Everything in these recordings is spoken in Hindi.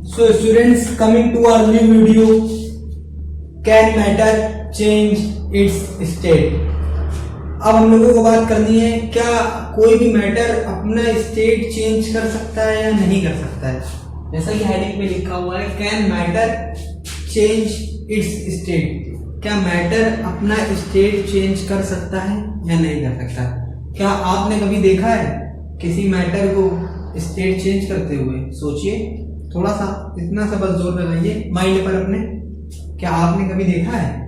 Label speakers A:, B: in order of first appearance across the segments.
A: So students, coming to our new video, can matter change its state? अब हम लोगों को बात करनी है, क्या कोई भी मैटर अपना स्टेट चेंज कर सकता है या नहीं कर सकता है। जैसा कि हेडिंग पे लिखा हुआ है, can matter change it's state. क्या मैटर अपना स्टेट चेंज कर सकता है या नहीं कर सकता। क्या आपने कभी देखा है किसी मैटर को स्टेट चेंज करते हुए? सोचिए थोड़ा सा, इतना सा बस जोर लगाइए माइंड पर अपने। क्या आपने कभी देखा है?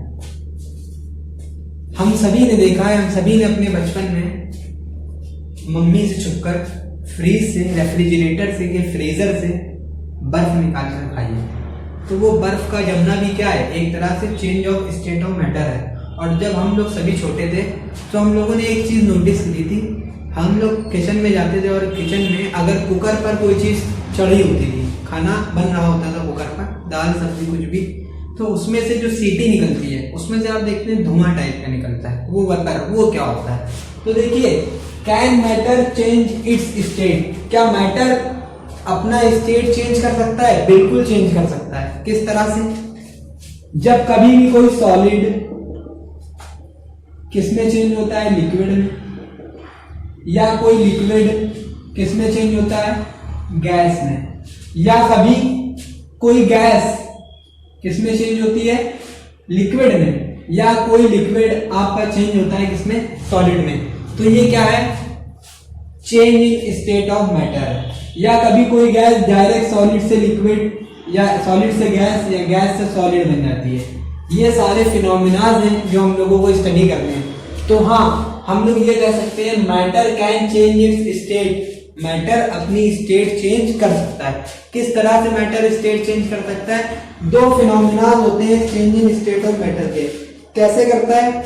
A: हम सभी ने देखा है, हम सभी ने अपने बचपन में मम्मी से छुपकर फ्रीज से, रेफ्रिजरेटर से या फ्रीजर से बर्फ निकाल कर खाई है। तो वो बर्फ का जमना भी क्या है, एक तरह से change of state of matter है। और जब हम लोग सभी छोटे थे तो हम लोगों ने एक चीज नोटिस की थी, हम लोग किचन में जाते थे और किचन में अगर कुकर पर कोई चीज चढ़ी होती थी, खाना बन रहा होता था कुकर पर, दाल सब्जी कुछ भी, तो उसमें से जो सीटी निकलती है उसमें से आप देखते हैं धुआं टाइप का निकलता है, वो वर्कर वो क्या होता है। तो देखिए, can matter change it's state. क्या मैटर अपना स्टेट चेंज कर सकता है? बिल्कुल चेंज कर सकता है। किस तरह से? जब कभी भी कोई सॉलिड किसमें चेंज होता है? लिक्विड में। या कोई लिक्विड किसमें चेंज होता है? गैस में। या कभी कोई गैस किसमें चेंज होती है? लिक्विड में। या कोई लिक्विड आपका चेंज होता है किसमें? सॉलिड में। तो ये क्या है? Change in state of matter. या कभी कोई गैस डायरेक्ट सॉलिड से लिक्विड या सॉलिड से गैस या गैस से सॉलिड बन जाती है। ये सारे फिनोमिनाज हैं जो हम लोगों को स्टडी करने हैं। तो हाँ, हम लोग ये कह सकते हैं matter can change it's state. Matter अपनी स्टेट चेंज कर सकता है। किस तरह से मैटर स्टेट चेंज कर सकता है? दो फिनोमिना होते हैं चेंजिंग स्टेट ऑफ मैटर के। कैसे करता है?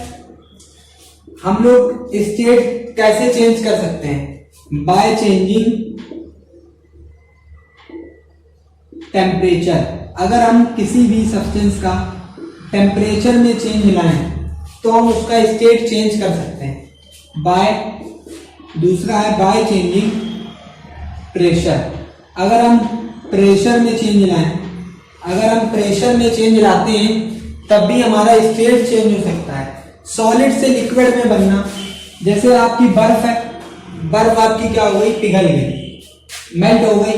A: हम लोग स्टेट कैसे चेंज कर सकते हैं? By changing temperature. अगर हम किसी भी सब्सटेंस का टेम्परेचर में चेंज लाएं तो हम उसका स्टेट चेंज कर सकते हैं बाय, दूसरा है बाय चेंजिंग प्रेशर। अगर हम प्रेशर में चेंज लाएं, अगर हम प्रेशर में चेंज लाते हैं तब भी हमारा स्टेट चेंज हो सकता है। सॉलिड से लिक्विड में बनना, जैसे आपकी बर्फ है, बर्फ आपकी क्या हो गई? पिघल गई, मेल्ट हो गई।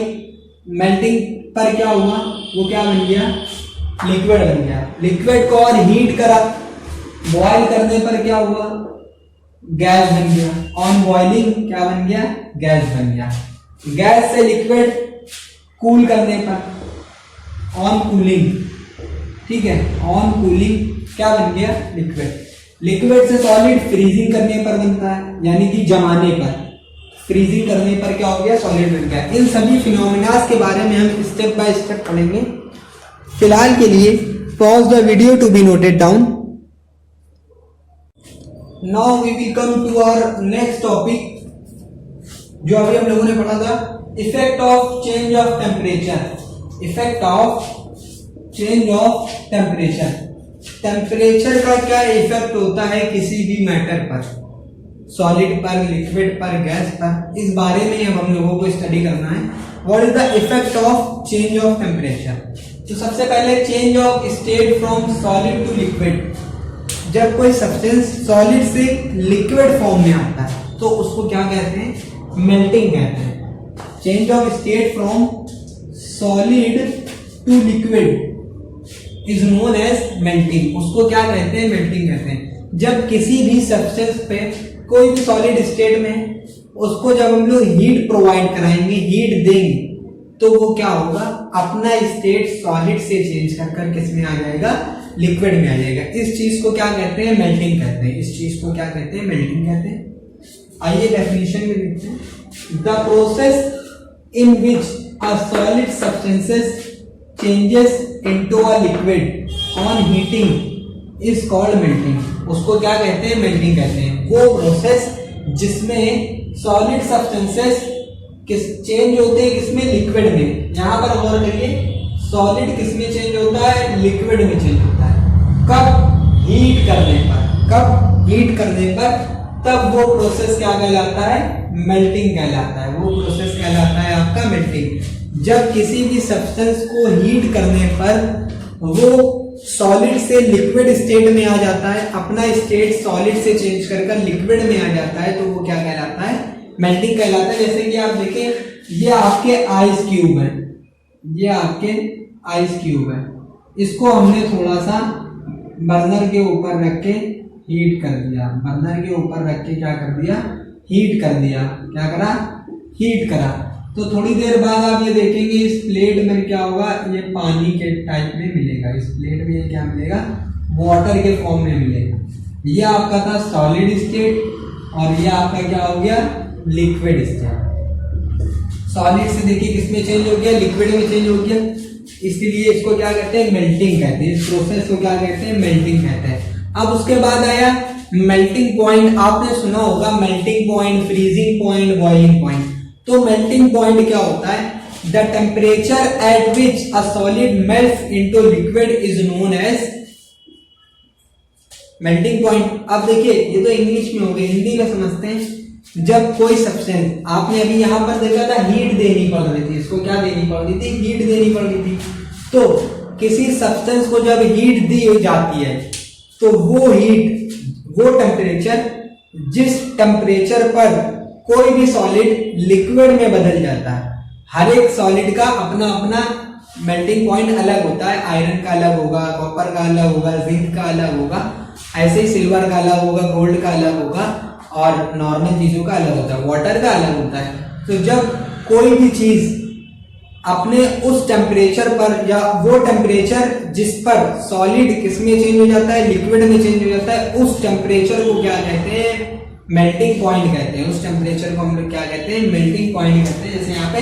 A: मेल्टिंग पर क्या हुआ? वो क्या बन गया? लिक्विड बन गया। लिक्विड को और हीट करा, बॉयल करने पर क्या हुआ? गैस बन गया। ऑन बॉइलिंग क्या बन गया? गैस बन गया। गैस से लिक्विड कूल करने पर, ऑन कूलिंग, ठीक है, ऑन कूलिंग क्या बन गया? लिक्विड। लिक्विड से सॉलिड फ्रीजिंग करने पर बनता है, यानी कि जमाने पर, फ्रीजिंग करने पर क्या हो गया? सॉलिड बन गया। इन सभी फिनोमिनास के बारे में हम स्टेप बाय स्टेप पढ़ेंगे। फिलहाल के लिए pause the video to be noted down. Now we will come to our next topic, जो अभी हम लोगों ने पढ़ा था, effect of change of temperature. Effect of change of temperature. Temperature का क्या इफेक्ट होता है किसी भी मैटर पर, सॉलिड पर, लिक्विड पर, गैस पर। इस बारे में अब हम लोगों को स्टडी करना है। What is the effect of change of temperature. तो सबसे पहले change of state from solid to liquid. जब कोई सब्सटेंस सॉलिड से लिक्विड फॉर्म में आता है तो उसको क्या कहते हैं? मेल्टिंग कहते हैं। Change of state from solid to liquid is known as melting. उसको क्या कहते हैं? मेल्टिंग कहते हैं। जब किसी भी सब्सटेंस पे कोई भी सॉलिड स्टेट में उसको जब हम लोग हीट प्रोवाइड कराएंगे, हीट देंगे, तो वो क्या होगा? अपना स्टेट सॉलिड से चेंज कर कर किस में आ जाएगा? लिक्विड में आ जाएगा। इस चीज को क्या कहते हैं? मेल्टिंग कहते हैं। इस चीज को क्या कहते हैं? मेल्टिंग कहते हैं। आइए डेफिनेशन में लिखते हैं, the process in which a solid substances changes into a liquid on heating is called melting. उसको क्या कहते हैं? मेल्टिंग कहते हैं। वो प्रोसेस जिसमें सॉलिड सब्सटेंसेस किस चेंज होते हैं? किसमें? लिक्विड में। यहां पर गौर करिए, सॉलिड किसमें चेंज होता है? लिक्विड में चेंज होता है। कब? हीट करने पर। कब? हीट करने पर। तब वो प्रोसेस क्या कहलाता है? मेल्टिंग कहलाता है। वो प्रोसेस कहलाता है आपका मेल्टिंग। जब किसी भी सब्सटेंस को हीट करने पर वो सॉलिड से लिक्विड स्टेट में आ जाता है, अपना स्टेट सॉलिड से चेंज कर लिक्विड में आ जाता है, तो वो क्या कहलाता है, मेल्टिंग कहलाता है। जैसे कि आप देखें ये आपके आइस क्यूब है, ये आपके आइस क्यूब है, इसको हमने थोड़ा सा बर्नर के ऊपर रख के हीट कर दिया, बर्नर के ऊपर रख के क्या कर दिया, हीट कर दिया। क्या करा, हीट करा। तो थोड़ी देर बाद आप ये देखेंगे इस प्लेट में क्या होगा, ये पानी के टाइप में मिलेगा, इस प्लेट में ये क्या मिलेगा, वाटर के फॉर्म में मिलेगा। ये आपका था सॉलिड स्टेट और ये आपका क्या हो गया, लिक्विड स्टेट। सॉलिड से देखिए किस में चेंज हो गया, लिक्विड में चेंज हो गया, इसलिए इसको क्या कहते हैं, मेल्टिंग कहते हैं। इस प्रोसेस को क्या कहते हैं, मेल्टिंग कहते हैं। अब उसके बाद आया मेल्टिंग पॉइंट। आपने सुना होगा melting point, freezing point, boiling point. तो मेल्टिंग पॉइंट क्या होता है, the temperature at which a solid melts into liquid is known as melting point. अब देखिए ये तो इंग्लिश में हो गई, हिंदी में समझते हैं। जब कोई सब्सटेंस, आपने अभी यहां पर देखा था हीट देनी पड़ रही थी, इसको क्या देनी पड़ रही थी, हीट देनी पड़ रही थी। तो किसी सब्सटेंस को जब हीट दी जाती है तो वो हीट, वो टेम्परेचर, जिस टेम्परेचर पर कोई भी सॉलिड लिक्विड में बदल जाता है, हर एक सॉलिड का अपना अपना मेल्टिंग पॉइंट अलग होता है। आयरन का अलग होगा, कॉपर का अलग होगा, जिंक का अलग होगा, ऐसे ही सिल्वर का अलग होगा, गोल्ड का अलग होगा और नॉर्मल चीजों का अलग होता है, वाटर का अलग होता है। तो जब कोई भी चीज अपने उस टेम्परेचर पर, या वो टेम्परेचर जिस पर सॉलिड किसमें चेंज हो जाता है, लिक्विड में चेंज हो जाता है, उस टेम्परेचर को क्या कहते हैं, मेल्टिंग पॉइंट कहते हैं। उस टेम्परेचर को हम लोग क्या कहते हैं, मेल्टिंग पॉइंट कहते हैं। जैसे यहाँ पे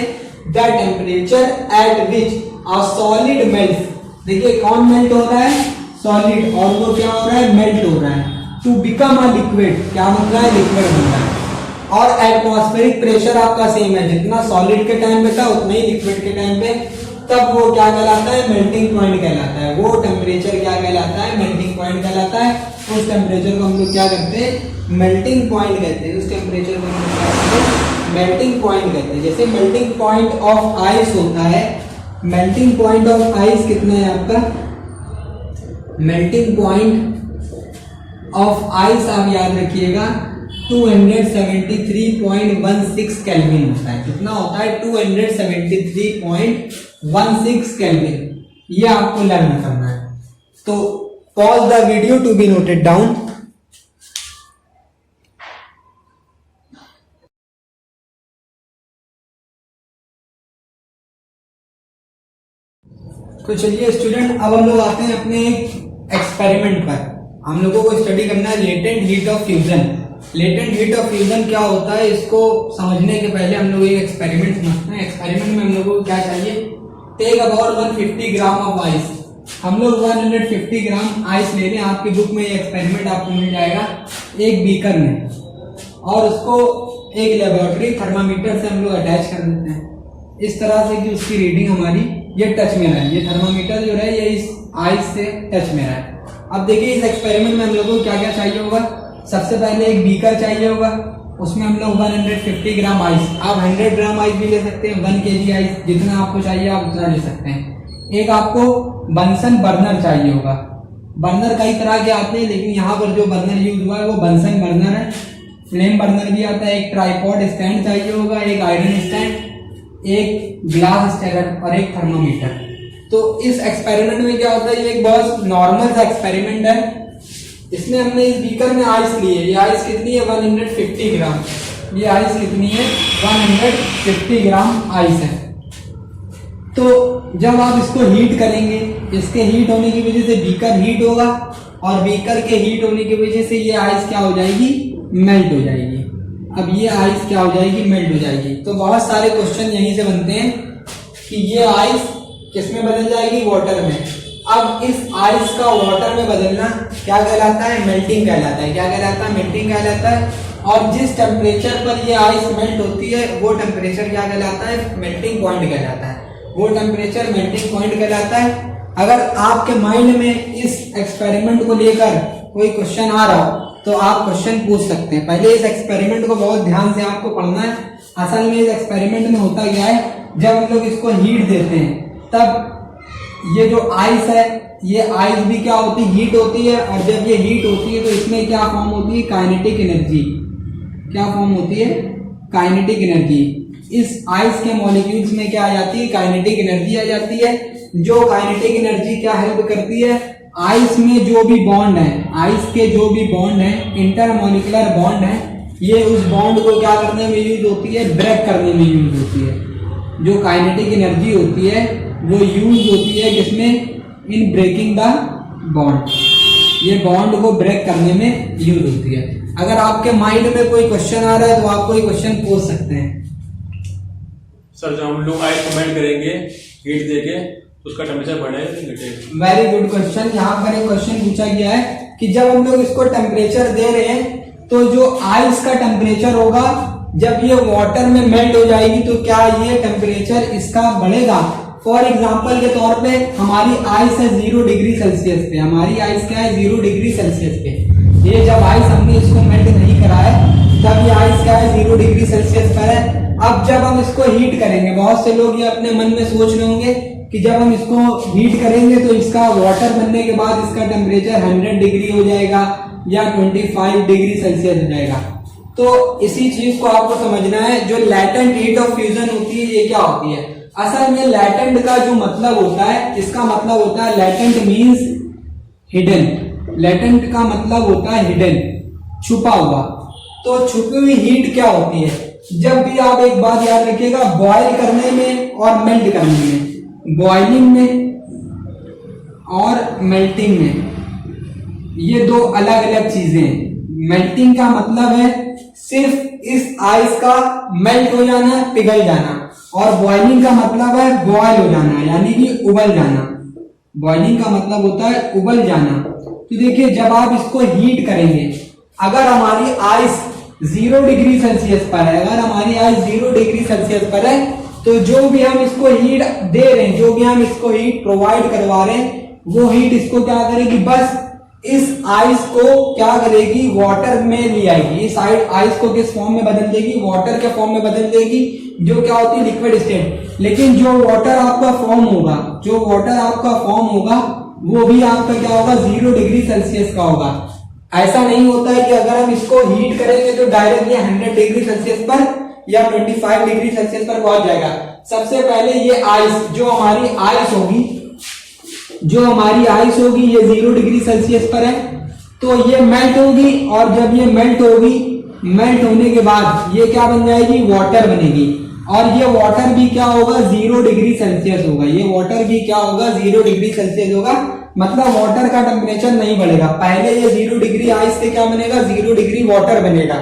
A: the temperature at which a solid melt, देखिए कौन मेल्ट हो रहा है, सॉलिड, और वो क्या हो रहा है, मेल्ट हो रहा है टू बिकम अ लिक्विड, क्या बन रहा है, लिक्विड बन रहा है। और एटमॉस्फेरिक प्रेशर आपका सेम है, जितना सॉलिड के टाइम पे था उतना ही लिक्विड के टाइम पे, तब वो क्या कहलाता है, मेल्टिंग पॉइंट कहलाता है। वो टेम्परेचर क्या कहलाता है, मेल्टिंग पॉइंट कहलाता है। उस टेम्परेचर को हम लोग क्या करते हैं, मेल्टिंग पॉइंट कहते हैं। उस टेम्परेचर को हम लोग क्या कहते हैं, मेल्टिंग पॉइंट कहते हैं। जैसे मेल्टिंग पॉइंट ऑफ आइस होता है, मेल्टिंग पॉइंट ऑफ आइस कितना है आपका, मेल्टिंग पॉइंट ऑफ आइस आप याद रखिएगा 273.16 केल्विन होता है। कितना होता है, 273.16 केल्विन। ये आपको लर्न करना है। तो pause the video to be noted down. तो चलिए स्टूडेंट, अब हम लोग आते हैं अपने एक्सपेरिमेंट पर। हम लोगों को स्टडी करना है latent heat of fusion. Latent heat of fusion क्या होता है, इसको समझने के पहले हम लोग एक एक्सपेरिमेंट समझते हैं। एक्सपेरिमेंट में हम लोगों को क्या चाहिए, take about 150 gram of ice. हम लोग 150 ग्राम आइस ले लें। आपकी बुक में ये एक्सपेरिमेंट आपको मिल जाएगा एक बीकर में, और उसको एक लेबोरेटरी थर्मामीटर से हम लोग अटैच कर देते हैं इस तरह से कि उसकी रीडिंग हमारी ये टच में रहे। ये थर्मामीटर जो है ये इस आइस से टच में रहे। अब देखिए इस एक्सपेरिमेंट में हम लोगों को क्या क्या चाहिए होगा। सबसे पहले एक बीकर चाहिए होगा, उसमें हम लोग 150 ग्राम आइस, आप 100 ग्राम आइस भी ले सकते हैं, 1 kg आइस, जितना आपको चाहिए आप उतना ले सकते हैं। एक आपको बंसन बर्नर चाहिए होगा। बर्नर कई तरह के आते हैं, लेकिन यहाँ पर जो बर्नर यूज हुआ है वो बंसन बर्नर है। फ्लेम बर्नर भी आता है। एक ट्राइपॉड स्टैंड चाहिए होगा, एक आयरन स्टैंड, एक ग्लास स्टेरर और एक थर्मामीटर। तो इस एक्सपेरिमेंट में क्या होता है, ये एक बहुत नॉर्मल सा एक्सपेरिमेंट है। इसमें हमने इस बीकर में आइस ली है। ये आइस कितनी है, 150 ग्राम। ये आइस कितनी है, 150 ग्राम आइस है। तो जब आप इसको हीट करेंगे, इसके हीट होने की वजह से बीकर हीट होगा, और बीकर के हीट होने की वजह से ये आइस क्या हो जाएगी, मेल्ट हो जाएगी। अब ये आइस क्या हो जाएगी, मेल्ट हो जाएगी। तो बहुत सारे क्वेश्चन यहीं से बनते हैं कि ये आइस किसमें बदल जाएगी, वाटर में। अब इस आइस का वाटर में बदलना क्या कहलाता है, मेल्टिंग कहलाता है। क्या कहलाता है, मेल्टिंग कहलाता है। और जिस टेम्परेचर पर ये आइस मेल्ट होती है वो टेम्परेचर क्या कहलाता है, मेल्टिंग पॉइंट कहलाता है। वो टेम्परेचर मेल्टिंग पॉइंट कहलाता है। अगर आपके माइंड में इस एक्सपेरिमेंट को लेकर कोई क्वेश्चन आ रहा हो तो आप क्वेश्चन पूछ सकते हैं। पहले इस एक्सपेरिमेंट को बहुत ध्यान से आपको पढ़ना है। असल में इस एक्सपेरिमेंट में होता क्या है, जब हम लोग इसको हीट देते हैं तब ये जो आइस है, ये आइस भी क्या होती है, हीट होती है। और जब ये हीट होती है तो इसमें क्या फॉर्म होती है, काइनेटिक एनर्जी। क्या फॉर्म होती है, काइनेटिक एनर्जी। इस आइस के मॉलिक्यूल्स में क्या आ जाती है, काइनेटिक एनर्जी आ जाती है। जो काइनेटिक एनर्जी क्या हेल्प करती है, आइस में जो भी बॉन्ड है, आइस के जो भी बॉन्ड है, इंटरमॉलिक्यूलर बॉन्ड है, ये उस बॉन्ड को क्या करने में यूज होती है, ब्रेक करने में यूज होती है। जो काइनेटिक एनर्जी होती है वो यूज होती है किसमें, इन ब्रेकिंग द बॉन्ड। ये बॉन्ड को ब्रेक करने में यूज होती है। अगर आपके माइंड में कोई क्वेश्चन आ रहा है तो आप कोई क्वेश्चन पूछ सकते हैं।
B: सर, जब हम लोग आइस को मेल्ट करेंगे हीट देके, उसका टेम्परेचर बढ़ेगा कि घटेगा?
A: Very good question. यहाँ पर एक क्वेश्चन पूछा गया है कि जब हम लोग इसको टेम्परेचर दे रहे हैं तो जो आइस का टेम्परेचर होगा, जब ये वाटर में मेल्ट हो जाएगी तो क्या ये टेम्परेचर इसका बढ़ेगा? फॉर एग्जाम्पल के तौर पे हमारी आइस है 0 डिग्री सेल्सियस पे। हमारी आइस क्या है, 0 डिग्री सेल्सियस पे। ये जब आइस हमने इसको मेल्ट नहीं करा है तब ये आइस क्या है, 0 डिग्री सेल्सियस पर है। अब जब हम इसको हीट करेंगे, बहुत से लोग ये अपने मन में सोच रहे होंगे कि जब हम इसको हीट करेंगे तो इसका वाटर बनने के बाद इसका टेम्परेचर 100 डिग्री हो जाएगा या 25 डिग्री सेल्सियस हो जाएगा। तो इसी चीज को आपको समझना है। जो लैटेंट हीट ऑफ फ्यूजन होती है, ये क्या होती है? असल में लैटेंट का जो मतलब होता है, इसका मतलब होता है लैटेंट मीन्स हिडन। लैटेंट का मतलब होता है हिडन, छुपा हुआ। तो छुपी हुई हीट क्या होती है? जब भी आप एक बात याद रखिएगा, बॉयल करने में और मेल्ट करने में, बॉइलिंग में और मेल्टिंग में, ये दो अलग अलग चीजें हैं। मेल्टिंग का मतलब है सिर्फ इस आइस का मेल्ट हो जाना, पिघल जाना, और बॉइलिंग का मतलब है बॉयल हो जाना, यानी कि उबल जाना। बॉइलिंग का मतलब होता है उबल जाना। तो देखिए, जब आप इसको हीट करेंगे, अगर हमारी आइस 0 डिग्री सेल्सियस पर है, अगर हमारी आइस 0 डिग्री सेल्सियस पर है, तो जो भी हम इसको हीट दे रहे हैं, जो भी हम इसको हीट प्रोवाइड करवा रहे हैं, वो हीट इसको क्या करेगी, बस इस आइस को क्या करेगी, वाटर में ले आएगी। इस आइस को किस फॉर्म में बदल देगी, वाटर के फॉर्म में बदल देगी, जो क्या होती है, लिक्विड स्टेट। लेकिन जो वाटर आपका फॉर्म होगा, जो वाटर आपका फॉर्म होगा, वो भी आपका क्या होगा, 0 डिग्री सेल्सियस का होगा। ऐसा नहीं होता है कि अगर हम इसको हीट करेंगे तो डायरेक्टली 100 डिग्री सेल्सियस पर या 25 डिग्री सेल्सियस पर पहुंच जाएगा। सबसे पहले ये आइस, जो हमारी आइस होगी, जो हमारी आइस होगी, ये 0 डिग्री सेल्सियस पर है, तो ये मेल्ट होगी। और जब ये मेल्ट होगी, मेल्ट होने के बाद ये क्या बन जाएगी, वाटर बनेगी। और ये वाटर भी क्या होगा, 0 डिग्री सेल्सियस होगा। ये वाटर भी क्या होगा, 0 डिग्री सेल्सियस होगा। मतलब वाटर का टेम्परेचर नहीं बढ़ेगा। पहले ये 0 डिग्री आइस से क्या बनेगा, 0 डिग्री वाटर बनेगा।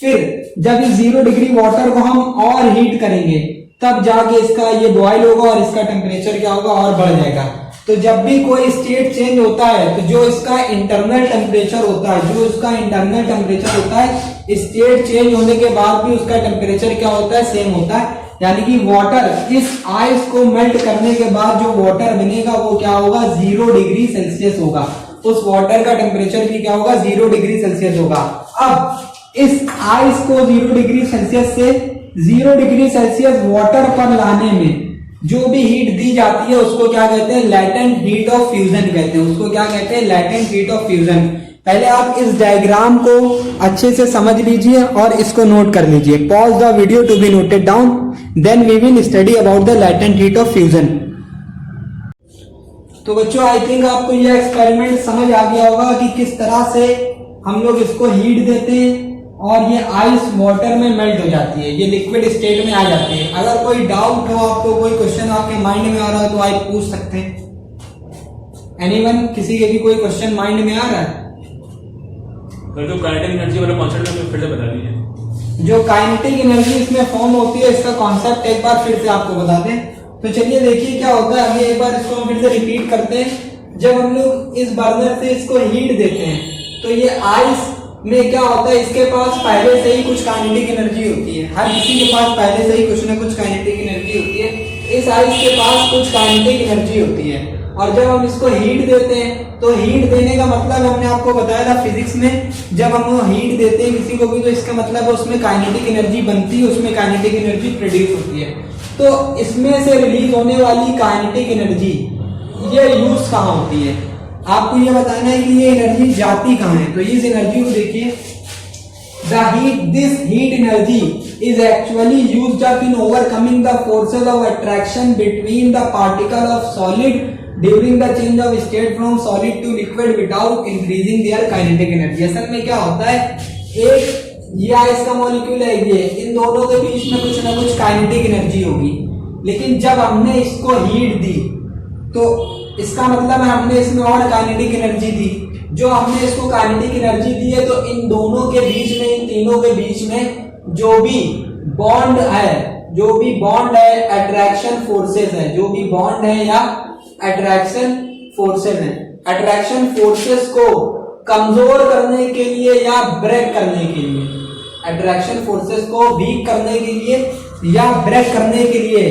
A: फिर जब इस 0 डिग्री वाटर को हम और हीट करेंगे, तब जाके इसका ये बॉयल होगा और इसका टेम्परेचर क्या होगा, और बढ़ जाएगा। तो जब भी कोई स्टेट चेंज होता है, तो जो इसका इंटरनल टेम्परेचर होता है, जो इसका इंटरनल टेम्परेचर होता है, स्टेट चेंज होने के बाद भी उसका टेम्परेचर क्या होता है, सेम होता है। यानी कि वाटर, इस आइस को मेल्ट करने के बाद जो वाटर बनेगा वो क्या होगा, 0 डिग्री सेल्सियस होगा। उस वाटर का टेम्परेचर भी क्या होगा, 0 डिग्री सेल्सियस होगा। अब इस आइस को 0 डिग्री सेल्सियस से 0 डिग्री सेल्सियस वाटर पर लाने में जो भी हीट दी जाती है उसको क्या कहते हैं, लैटेंट हीट ऑफ फ्यूजन कहते हैं। उसको क्या कहते हैं, लैटेंट हीट ऑफ फ्यूजन। पहले आप इस डायग्राम को अच्छे से समझ लीजिए और इसको नोट कर लीजिए। Pause the video to be noted down, then we will study about the latent heat of fusion. तो बच्चों, आई थिंक आपको यह एक्सपेरिमेंट समझ आ गया होगा कि किस तरह से हम लोग इसको हीट देते हैं और ये आइस वाटर में मेल्ट हो जाती है, ये लिक्विड स्टेट में आ जाती है। अगर कोई डाउट हो आपको, कोई क्वेश्चन आपके माइंड में आ रहा हो, तो आप पूछ सकते हैं। एनीवन, किसी के भी कोई क्वेश्चन माइंड में आ रहा है?
B: जो काइनेटिक एनर्जी वाला कॉन्सेप्ट है फिर से बता दीजिए।
A: जो काइनेटिक एनर्जी इसमें फॉर्म होती है, इसका कॉन्सेप्ट एक बार फिर से आपको बता दें। तो चलिए देखिए क्या होता है। अभी एक बार इसको हम फिर से रिपीट करते हैं। जब हम लोग इस बर्नर से इसको हीट देते हैं, तो ये आइस में क्या होता है, इसके पास पहले से ही कुछ काइनेटिक एनर्जी होती है। हर किसी के पास पहले से ही कुछ ना कुछ काइनेटिक एनर्जी होती है। इस आइस के पास कुछ काइनेटिक एनर्जी होती है। और जब हम इसको हीट देते हैं, तो हीट देने का मतलब हमने आपको बताया था फिजिक्स में, जब हम हीट देते हैं किसी को भी, तो इसका मतलब है उसमें काइनेटिक एनर्जी बनती है, उसमें काइनेटिक एनर्जी प्रोड्यूस होती है। तो इसमें से रिलीज होने वाली काइनेटिक एनर्जी ये यूज कहाँ होती है, आपको ये बताना है कि ये एनर्जी जाती कहाँ है। तो इस एनर्जी को देखिए, this heat energy is actually used up in overcoming the forces of attraction between the particle of solid during the change of state from solid to liquid without increasing their kinetic energy। असल में क्या होता है, एक ये आइस का मॉलिक्यूल है, ये इन दोनों के बीच में कुछ ना कुछ काइनेटिक एनर्जी होगी, लेकिन जब हमने इसको हीट दी तो इसका मतलब है हमने इसमें और काइनेटिक एनर्जी दी। जो हमने इसको काइनेटिक एनर्जी दी है तो इन दोनों के बीच में, इन तीनों के बीच में जो भी बॉन्ड है, अट्रैक्शन फोर्सेस है, जो भी बॉन्ड है या अट्रैक्शन फोर्सेस है, अट्रैक्शन फोर्सेस को कमजोर करने के लिए या ब्रेक करने के लिए, अट्रैक्शन फोर्सेस को वीक करने के लिए या ब्रेक करने के लिए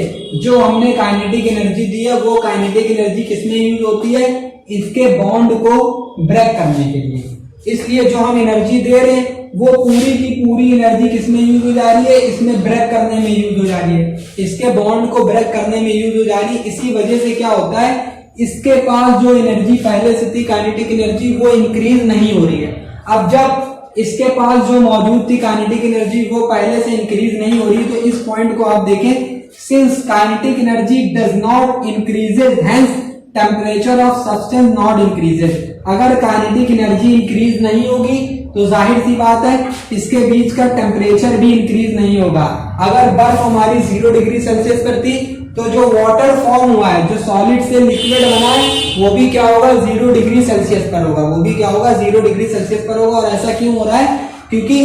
A: जो हमने काइनेटिक एनर्जी दी है, वो काइनेटिक एनर्जी किसमें यूज होती है, इसके बॉन्ड को ब्रेक करने के लिए। इसलिए जो हम एनर्जी दे रहे हैं वो पूरी की पूरी एनर्जी किसमें यूज हो जा रही है, इसमें ब्रेक करने में यूज हो जा रही है, इसके बॉन्ड को ब्रेक करने में यूज हो जा रही है। इसी वजह से क्या होता है, इसके पास जो एनर्जी पहले से थी काइनेटिक एनर्जी, वो इंक्रीज नहीं हो रही है। अब जब इसके पास जो मौजूद थी काइनेटिक एनर्जी वो पहले से इंक्रीज नहीं हो रही, तो इस पॉइंट को आप देखें, since kinetic energy does not increases hence temperature of substance not increases. अगर काइनेटिक एनर्जी इंक्रीज नहीं होगी तो जाहिर सी बात है इसके बीच का टेम्परेचर भी इंक्रीज नहीं होगा। अगर बर्फ हमारी 0 डिग्री सेल्सियस पर थी तो जो वाटर फॉर्म हुआ है, जो सॉलिड से लिक्विड बना है, वो भी क्या होगा, 0 डिग्री सेल्सियस पर होगा, वो भी क्या होगा, 0 डिग्री सेल्सियस पर होगा। और ऐसा क्यों हो रहा है, क्योंकि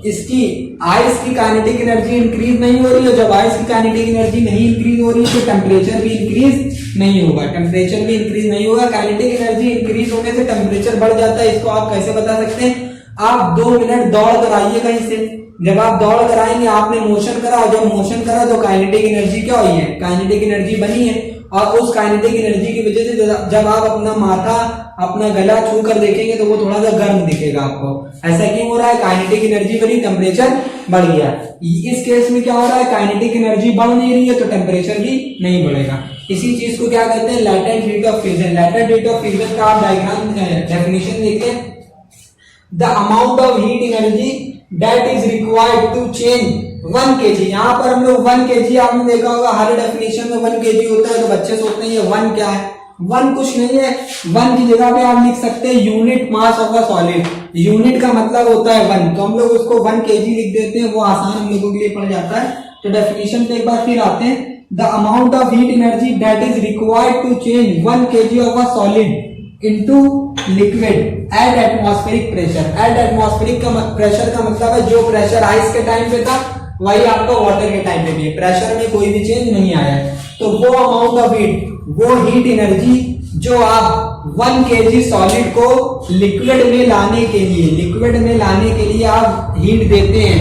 A: इसकी आइस की काइनेटिक एनर्जी इंक्रीज नहीं हो रही है। जब आइस की काइनेटिक एनर्जी नहीं इंक्रीज हो रही है तो टेम्परेचर भी इंक्रीज नहीं होगा, टेम्परेचर भी इंक्रीज नहीं होगा। काइनेटिक एनर्जी इंक्रीज होने से टेम्परेचर बढ़ जाता है। इसको आप कैसे बता सकते हैं, आप 2 मिनट दौड़ कर आइए कहीं से, जब आप दौड़ कर आएंगे आपने मोशन करा, जब मोशन करा तो काइनेटिक एनर्जी क्या हुई है, काइनेटिक एनर्जी बनी है। और उस काइनेटिक एनर्जी की वजह से जब आप अपना माथा, अपना गला छू कर देखेंगे तो वो थोड़ा सा गर्म दिखेगा आपको। ऐसा क्यों हो रहा है, काइनेटिक एनर्जी बनी, टेम्परेचर बढ़ गया। इस केस में क्या हो रहा है, काइनेटिक एनर्जी बढ़ नहीं रही है तो टेम्परेचर भी नहीं बढ़ेगा। इसी चीज को क्या कहते हैं, latent heat of fusion. Latent heat of fusion का आप डायग्राम डेफिनेशन देखें, the amount of heat energy that is required to change 1 kg। यहाँ पर हम लोग 1 kg, आपने देखा होगा हर डेफिनेशन में 1 kg होता है, तो बच्चे सोचते हैं ये 1 क्या है। 1 कुछ नहीं है, 1 की जगह पे आप लिख सकते हैं unit mass of a solid. Unit का मतलब होता है 1, तो हम लोग उसको 1 kg लिख देते हैं, वो आसान हम लोगों के लिए पड़ जाता है। तो डेफिनेशन पे एक बार फिर आते हैं, the amount of heat energy that is required to change 1 kg of a solid into liquid at atmospheric pressure। at atmospheric का प्रेशर का मतलब है जो प्रेशर आइस के टाइम पे था वही आपका वाटर के टाइम पे भी है, प्रेशर में कोई भी चेंज नहीं आया है। तो वो अमाउंट ऑफ हीट, वो हीट एनर्जी जो आप 1 kg सॉलिड को लिक्विड में लाने के लिए आप हीट देते हैं।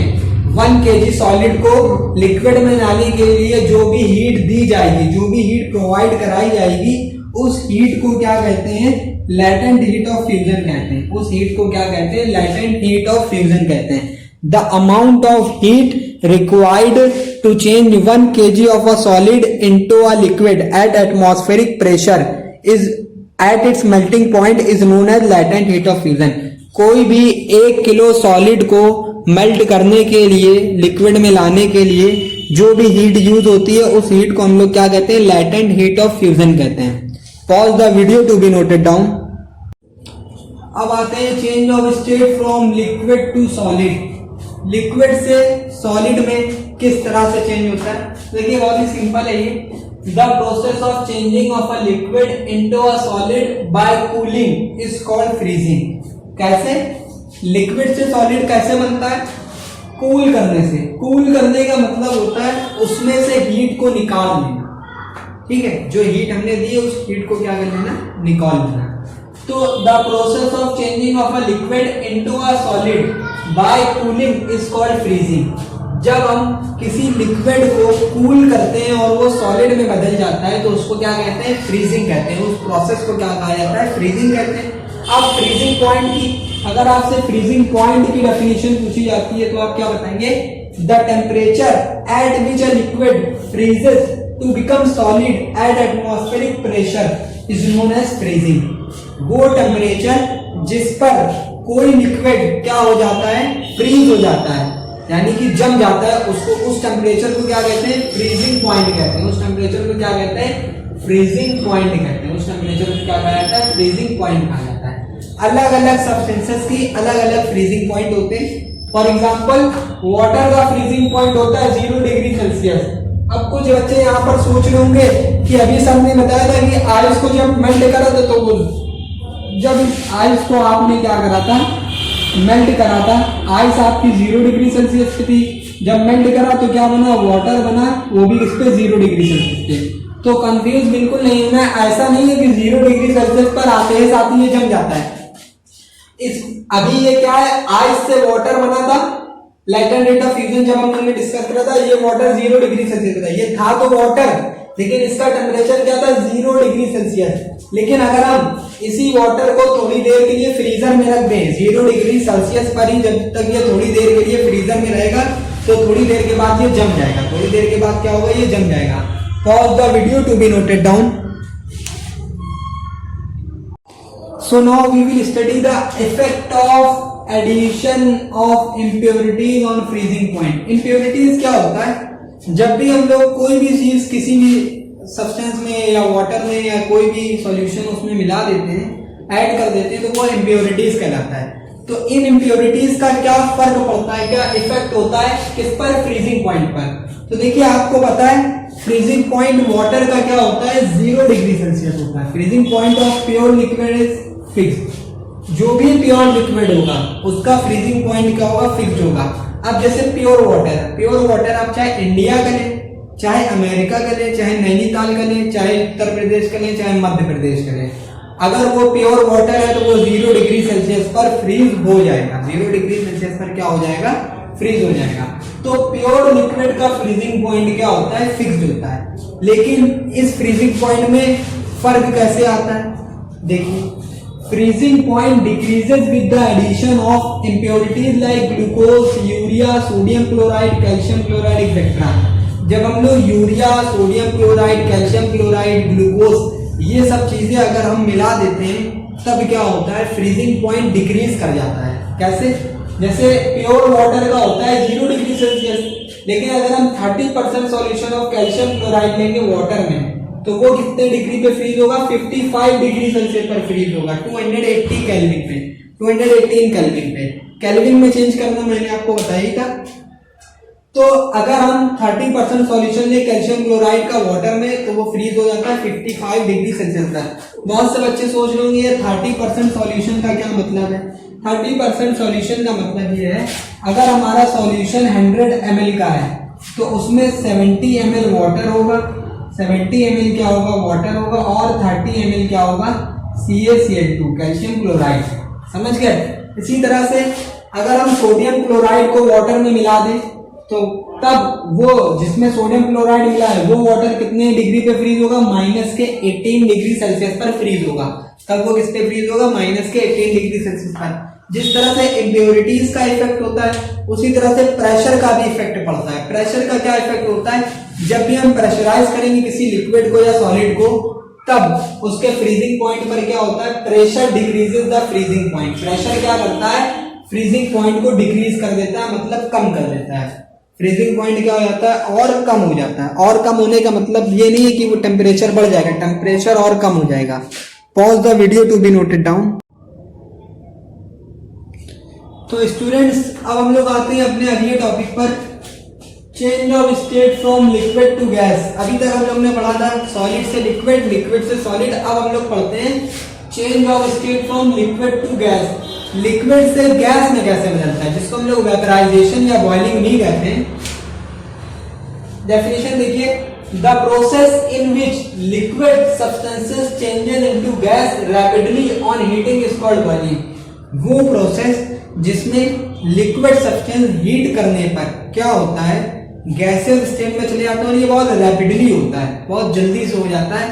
A: 1 kg सॉलिड को लिक्विड में लाने के लिए जो भी हीट दी जाएगी, जो भी हीट प्रोवाइड कराई जाएगी, उस हीट को क्या कहते हैं, लैटेंट हीट ऑफ फ्यूजन कहते हैं। उस हीट को क्या कहते हैं, लैटेंट हीट ऑफ फ्यूजन कहते हैं। The amount of heat required to change 1 kg of a solid into a liquid at atmospheric pressure is at its melting point is known as latent heat of fusion. कोई भी 1 किलो सॉलिड को मेल्ट करने के लिए, लिक्विड में लाने के लिए जो भी हीट यूज होती है, उस हीट को हम लोग क्या कहते हैं, लैटेंट हीट ऑफ फ्यूजन कहते हैं। Pause the video to be noted down। अब आते हैं change of state from liquid to solid. Liquid से सॉलिड में किस तरह से चेंज होता है, देखिए बहुत ही सिंपल है ये। The process of changing of a liquid into a solid bye cooling is called freezing. कैसे, लिक्विड से सॉलिड कैसे बनता है, कूल करने से। कूल करने का मतलब होता है उसमें से हीट को निकाल लेना, ठीक है। जो हीट हमने दी है उस हीट को क्या कर लेना, निकाल लेना। तो the process of changing of a liquid into a solid bye cooling is called freezing. जब हम किसी लिक्विड को कूल करते हैं और वो सॉलिड में बदल जाता है तो उसको क्या कहते हैं, फ्रीजिंग कहते हैं। उस प्रोसेस को क्या कहा जाता है, फ्रीजिंग कहते हैं। अब फ्रीजिंग पॉइंट की, अगर आपसे फ्रीजिंग पॉइंट की डेफिनेशन पूछी जाती है तो आप क्या बताएंगे, the temperature at which a liquid freezes to become solid at atmospheric pressure is known as freezing. वो टेम्परेचर जिस पर कोई लिक्विड क्या हो जाता है, फ्रीज हो जाता है, यानी कि जम जाता है, उसको उस टेम्परेचर को क्या कहते हैं, फ्रीजिंग पॉइंट कहते हैं। उस टेम्परेचर को क्या कहते हैं, फ्रीजिंग पॉइंट कहते हैं। उस टेम्परेचर को क्या कहा जाता है, फ्रीजिंग पॉइंट कहा जाता है। अलग अलग सब्सटेंसेस की अलग अलग फ्रीजिंग पॉइंट होते हैं। फॉर एग्जांपल वाटर का फ्रीजिंग पॉइंट होता है 0 डिग्री सेल्सियस। अब कुछ बच्चे यहाँ पर सोच रहे होंगे कि अभी सर ने बताया था कि आइस को जब मेल्ट करा था, तो जब आइस को आपने क्या करा था, मेल्ट करा था, आइस आपकी 0 डिग्री सेल्सियस पे थी, जब मेल्ट करा तो क्या बना, वाटर बना, वो भी किस पे, 0 डिग्री सेल्सियस पे। तो कंफ्यूज बिल्कुल नहीं होना, ऐसा नहीं है कि 0 डिग्री सेल्सियस पर आते ही साथ ही ये जम जाता है। इस अभी ये क्या है, आइस से वाटर बना था, लैटेंट रेट ऑफ फ्यूजन जब हम लोगों ने डिस्कस करा था, ये वाटर 0 डिग्री सेल्सियस था, ये था तो वाटर, लेकिन इसका टेम्परेचर क्या था, 0 डिग्री सेल्सियस। लेकिन अगर हम इसी वाटर को थोड़ी देर के लिए फ्रीजर में रख दें 0 डिग्री सेल्सियस पर ही, जब तक ये थोड़ी देर के लिए फ्रीजर में रहेगा, तो थोड़ी देर के बाद ये जम जाएगा। थोड़ी देर के बाद क्या होगा, ये जम जाएगा। Pause the video to be noted down. So now we will study the effect of addition of impurities on freezing point. Impurities क्या होता है, जब भी हम लोग कोई भी चीज किसी भी सब्सटेंस में या वाटर में या कोई भी सॉल्यूशन उसमें मिला देते हैं, ऐड कर देते हैं, तो वो इम्प्योरिटीज कहलाता है। तो इन इम्प्योरिटीज का क्या फर्क पड़ता है, क्या इफेक्ट होता है किस पर, फ्रीजिंग पॉइंट पर। तो देखिए आपको पता है फ्रीजिंग पॉइंट वाटर का क्या होता है, 0 डिग्री सेल्सियस होता है। Freezing point of pure liquid is fixed. जो भी प्योर लिक्विड होगा उसका फ्रीजिंग पॉइंट क्या होगा, फिक्स्ड होगा। अब जैसे प्योर वाटर आप चाहे इंडिया का लें, चाहे अमेरिका का लें, चाहे नैनीताल का लें, चाहे उत्तर प्रदेश का लें, चाहे मध्य प्रदेश का लें, अगर वो प्योर वाटर है तो वो 0 डिग्री सेल्सियस पर फ्रीज हो जाएगा। 0 डिग्री सेल्सियस पर क्या हो जाएगा, फ्रीज हो जाएगा। तो प्योर लिक्विड का फ्रीजिंग पॉइंट क्या होता है, फिक्स्ड होता है। लेकिन इस फ्रीजिंग पॉइंट में फर्क कैसे आता है, देखिए freezing point decreases with the addition of impurities like glucose, urea, sodium chloride, calcium chloride etcetera. जब हम लोग urea, sodium chloride, calcium chloride, glucose, ये सब चीजें अगर हम मिला देते हैं, तब क्या होता है, फ्रीजिंग पॉइंट डिक्रीज कर जाता है। कैसे, जैसे प्योर वाटर का होता है 0 डिग्री सेल्सियस, लेकिन अगर हम 30% सॉल्यूशन ऑफ कैल्शियम क्लोराइड लेंगे वाटर में, तो वो कितने डिग्री पे फ्रीज होगा, 55 डिग्री सेल्सियस पर फ्रीज होगा, 280 केल्विन पे, 218 केल्विन पे। केल्विन में चेंज करना मैंने आपको बताया था। तो अगर हम 30% सॉल्यूशन ले कैल्शियम क्लोराइड का वाटर में, तो वो फ्रीज हो जाता है 55 डिग्री सेल्सियस तक। बहुत से बच्चे सोच रहे होंगे 30% सॉल्यूशन का क्या मतलब है। 30% सॉल्यूशन का मतलब ये है, अगर हमारा सॉल्यूशन 100 ml का है, तो उसमें 70 ml वाटर होगा, 70 ml क्या होगा, वाटर होगा, और 30 ml क्या होगा, CaCl2 कैल्शियम क्लोराइड। समझ गए। इसी तरह से अगर हम सोडियम क्लोराइड को वाटर में मिला दें, तो तब वो जिसमें सोडियम क्लोराइड मिला है वो वाटर कितने डिग्री पे फ्रीज होगा, -18 डिग्री सेल्सियस पर फ्रीज होगा। तब वो किस पे फ्रीज होगा, -18 डिग्री सेल्सियस पर। जिस तरह से इम्प्योरिटीज का इफेक्ट होता है, उसी तरह से प्रेशर का भी इफेक्ट पड़ता है। प्रेशर का क्या इफेक्ट होता है, जब भी हम प्रेशराइज करेंगे किसी लिक्विड को या सॉलिड को, तब उसके फ्रीजिंग पॉइंट पर क्या होता है, pressure decreases the freezing point. Pressure क्या करता है, फ्रीजिंग पॉइंट को डिक्रीज कर देता है, मतलब कम कर देता है। फ्रीजिंग पॉइंट क्या हो जाता है, और कम हो जाता है। और कम होने का मतलब ये नहीं है कि वो टेम्परेचर बढ़ जाएगा, टेम्परेचर और कम हो जाएगा। Pause the video to be noted down. तो स्टूडेंट्स, अब हम लोग आते हैं अपने अगले टॉपिक पर, change of state from liquid to gas. अभी तक हम लोग ने पढ़ा था सॉलिड से लिक्विड, लिक्विड से सॉलिड। अब हम लोग पढ़ते हैं change of state from liquid to gas. Liquid से गैस में कैसे बदलता है, जिसको हम लोग वेपराइजेशन या बॉइलिंग नहीं कहते हैं। डेफिनेशन देखिए, the process in which liquid substances changes into gas rapidly on heating is called boiling. वो प्रोसेस जिसमें लिक्विड सब्सटेंस हीट करने पर क्या होता है, गैसेस स्टेट में चले जाते हैं, और ये बहुत रैपिडली होता है, बहुत जल्दी से हो जाता है।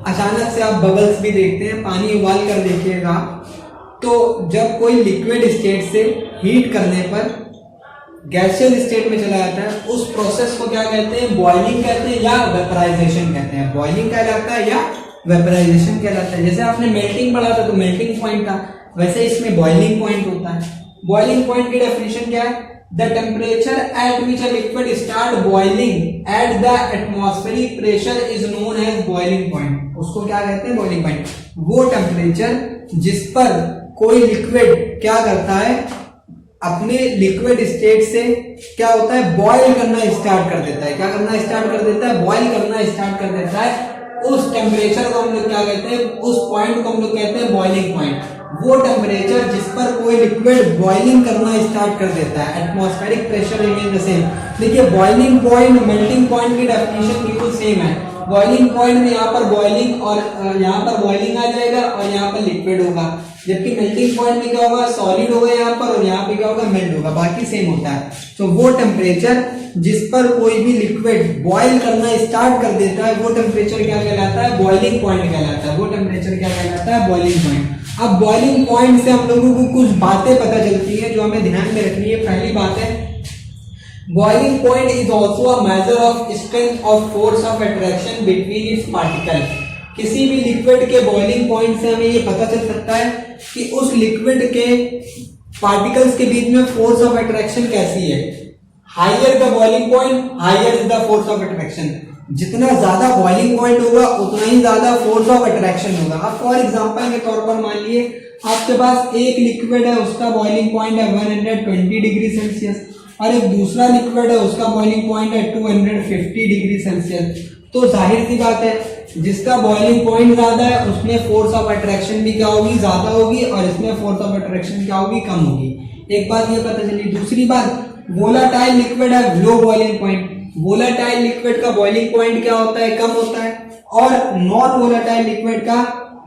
A: अचानक से आप बबल्स भी देखते हैं, पानी उबाल कर देखिएगा, तो जब कोई लिक्विड स्टेट से हीट करने पर गैसियस स्टेट में चला जाता है, उस प्रोसेस को क्या कहते हैं, बॉइलिंग कहते हैं या वेपराइजेशन कहते हैं। बॉइलिंग कहलाता है या वेपराइजेशन कहलाता है। जैसे आपने मेल्टिंग पढ़ा था तो मेल्टिंग पॉइंट था, वैसे इसमें बॉइलिंग पॉइंट होता है। बॉइलिंग पॉइंट की डेफिनेशन क्या है, the temperature at which a liquid start boiling at the atmospheric pressure is known as boiling point. उसको क्या कहते हैं, बॉइलिंग पॉइंट। वो टेम्परेचर जिस पर कोई लिक्विड क्या करता है, अपने लिक्विड स्टेट से क्या होता है, बॉयल करना स्टार्ट कर देता है। क्या करना स्टार्ट कर देता है, बॉयल करना स्टार्ट कर देता है। उस टेम्परेचर को हम लोग क्या कहते हैं, उस पॉइंट को हम लोग कहते हैं बॉइलिंग पॉइंट। वो टेम्परेचर जिस पर कोई लिक्विड बॉइलिंग करना स्टार्ट कर देता है, atmospheric pressure remain the same. देखिए बॉइलिंग पॉइंट मेल्टिंग पॉइंट की डेफिनेशन बिल्कुल सेम है। बॉइलिंग पॉइंट में यहाँ पर बॉइलिंग और यहाँ पर बॉइलिंग आ जाएगा और यहाँ पर लिक्विड होगा, जबकि मेल्टिंग पॉइंट में क्या होगा, सॉलिड होगा यहाँ पर और यहाँ पे क्या होगा, मेल्ट होगा, बाकी सेम होता है। तो वो टेम्परेचर जिस पर कोई भी लिक्विड बॉयल करना स्टार्ट कर देता है, वो टेम्परेचर क्या कहलाता है, बॉइलिंग पॉइंट कहलाता है। वो टेम्परेचर क्या कहलाता है, बॉइलिंग पॉइंट। अब बॉइलिंग पॉइंट से हम लोगों को कुछ बातें पता चलती है जो हमें ध्यान में रखनी है। पहली बात है, boiling point is also a measure of strength of force of attraction between its particle. किसी भी लिक्विड के बॉइलिंग पॉइंट से हमें ये पता चल सकता है कि उस लिक्विड के पार्टिकल्स के बीच में फोर्स ऑफ अट्रैक्शन कैसी है। Higher the boiling point higher is the force of attraction. जितना ज्यादा बॉइलिंग पॉइंट होगा उतना ही ज्यादा फोर्स ऑफ अट्रैक्शन होगा। अब फॉर एग्जांपल के तौर पर मान लिए आपके पास एक लिक्विड है, उसका बॉइलिंग पॉइंट है 120 डिग्री सेल्सियस और एक दूसरा लिक्विड है, उसका बॉइलिंग पॉइंट है 250 डिग्री सेल्सियस। तो जाहिर सी बात है जिसका बॉइलिंग पॉइंट ज्यादा है उसमें फोर्स ऑफ अट्रैक्शन भी क्या होगी, ज्यादा होगी, और इसमें फोर्स ऑफ अट्रैक्शन क्या होगी, कम होगी। एक बात ये पता चली। दूसरी बात, वोलाटाइल लिक्विड है, low boiling point. Volatile liquid का बॉइलिंग पॉइंट क्या होता है, कम होता है, और नॉन वोलाटाइल लिक्विड का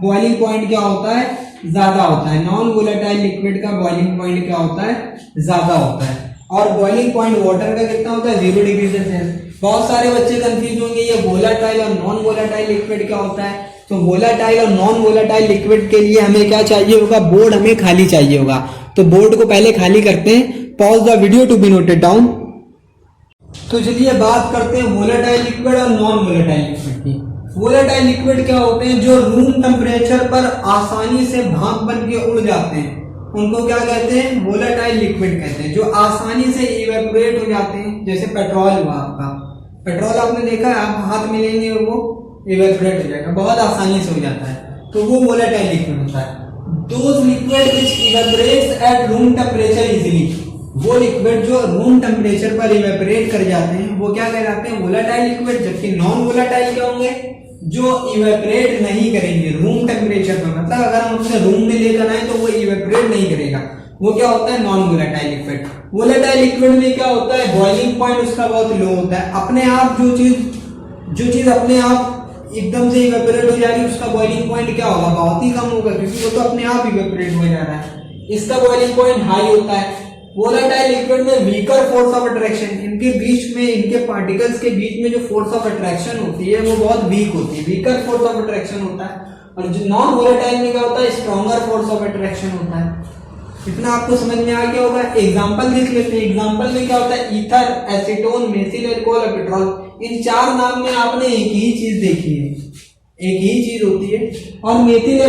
A: बॉइलिंग पॉइंट क्या होता है, ज्यादा होता है। नॉन वोलाटाइल लिक्विड का बॉइलिंग पॉइंट क्या होता है, ज्यादा होता है। और बॉइलिंग पॉइंट वाटर का कितना होता है, 0 डिग्री सेल्सियस। बहुत सारे बच्चे कंफ्यूज होंगे ये वोलाटाइल और नॉन वोलाटाइल लिक्विड क्या होता है। तो वोलाटाइल और नॉन वोलाटाइल लिक्विड के लिए हमें क्या चाहिए होगा, बोर्ड हमें खाली चाहिए होगा। तो बोर्ड को पहले खाली करते हैं, pause the video to be noted down. तो चलिए बात करते हैं वोलेटाइल लिक्विड और नॉन वोलेटाइल लिक्विड की। वोलेटाइल लिक्विड क्या होते हैं, जो रूम टेम्परेचर पर आसानी से भाप बन के उड़ जाते हैं, उनको क्या कहते हैं, वोलेटाइल लिक्विड कहते हैं। जो आसानी से इवेपोरेट हो जाते हैं, जैसे पेट्रोल हुआ आपका, पेट्रोल आपने देखा है, आप हाथ में लेंगे और वो इवेपोरेट हो जाएगा, बहुत आसानी से हो जाता है, तो वो वोलेटाइल लिक्विड होता है। Those liquid which evaporates at room temperature easily, वो लिक्विड जो रूम टेम्परेचर पर इवेपोरेट कर जाते हैं वो क्या कहलाते हैं, वोलेटाइल लिक्विड। जबकि नॉन वोलेटाइल क्या होंगे, जो इवेपोरेट नहीं करेंगे रूम टेम्परेचर पर, मतलब अगर हम उसे रूम में लेकर आए तो वो इवेपोरेट नहीं करेगा, वो क्या होता है, non volatile liquid. Volatile liquid में क्या होता है, बॉइलिंग पॉइंट उसका बहुत लो होता है। अपने आप जो चीज अपने आप एकदम से इवेपोरेट हो जाएगी उसका बॉइलिंग पॉइंट क्या होगा, बहुत ही कम होगा, क्योंकि वो तो अपने आप इवेपोरेट हो जा रहा है। इसका बॉइलिंग पॉइंट हाई होता है। वोलेटाइल लिक्विड में वीकर फोर्स ऑफ अट्रैक्शन, इनके बीच में, इनके पार्टिकल्स के बीच में जो फोर्स ऑफ अट्रैक्शन होती है वो बहुत वीक होती है, वीकर फोर्स ऑफ अट्रैक्शन होता है। और जो नॉन वोलेटाइल में क्या होता है, स्ट्रॉन्गर फोर्स ऑफ अट्रैक्शन होता है। इतना आपको समझ में आ गया होगा। एग्जांपल देख लेते हैं। एग्जांपल में क्या होता है, ईथर, एसीटोन, मेथिल अल्कोहल और पेट्रोल। इन चार नाम में आपने एक ही चीज देखी है, एक ही चीज होती है। और मेथिल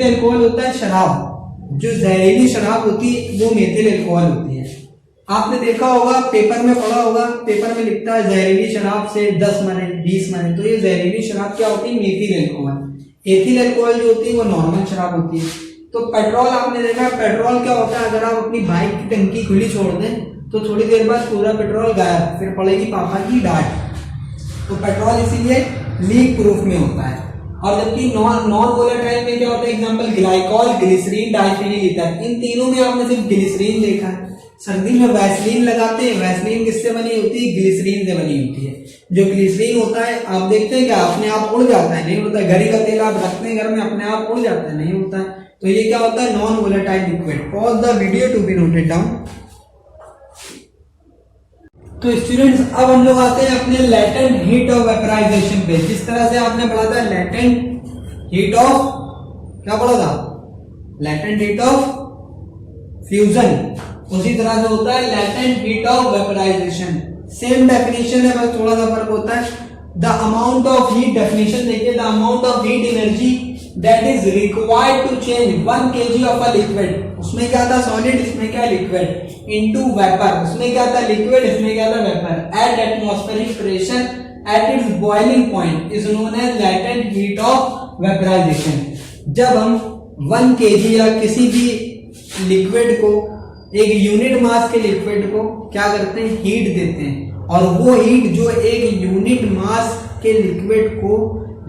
A: अल्कोहल होता है शराब, जो जहरीली शराब होती है वो मेथिल अल्कोहल होती है। आपने देखा होगा, पेपर में पढ़ा होगा, पेपर में लिखता है जहरीली शराब से 10 मरे 20 मरे, तो ये जहरीली शराब क्या होती है, मेथिल अल्कोहल। एथिल अल्कोहल जो होती है वो नॉर्मल शराब होती है। तो पेट्रोल आपने देखा, पेट्रोल क्या होता है, अगर आप अपनी बाइक की टंकी खुली छोड़ दें तो थोड़ी देर बाद पूरा पेट्रोल गायब, फिर पड़ेगी पापा की डांट। तो पेट्रोल इसीलिए लीक प्रूफ में होता है। और जबकि नॉन वोलेटाइल में क्या होता है, एग्जांपल ग्लाइकॉल, ग्लिसरीन, डाइफिनिल ईथर। इन तीनों में आपने सिर्फ ग्लिसरीन देखा है। सर्दी में वैसलीन लगाते हैं, वैसलीन किससे बनी होती है, ग्लिसरीन से बनी होती है। जो ग्लिसरीन होता है आप देखते हैं क्या अपने आप उड़ जाता है, नहीं होता है। घड़ी का तेल आप रखते हैं घर में, अपने आप उड़ जाता है, नहीं होता है। तो ये क्या होता है, non volatile liquid. Pause the video to be noted down. तो स्टूडेंट्स अब हम लोग आते हैं अपने लेटेंट हीट ऑफ वेपराइजेशन पे। जिस तरह से आपने पढ़ा था लेटेंट हीट ऑफ, क्या पढ़ा था, लेटेंट हीट ऑफ फ्यूजन। उसी तरह से होता है latent heat of vaporisation. Same definition है, बस थोड़ा सा फर्क होता है। The amount of heat, definition देखिए, the amount of heat energy that is required to change 1 kg of a liquid, उसमें क्या था सॉलिड, इसमें क्या लिक्विड, इनटू वेपर, उसमें क्या था लिक्विड, इसमें क्या था vapour, at atmospheric pressure at its boiling point is known as latent heat of vaporisation. जब हम 1 kg या किसी भी लिक्विड को, एक यूनिट मास के लिक्विड को क्या करते हैं, हीट देते हैं, और वो हीट जो एक यूनिट मास के लिक्विड को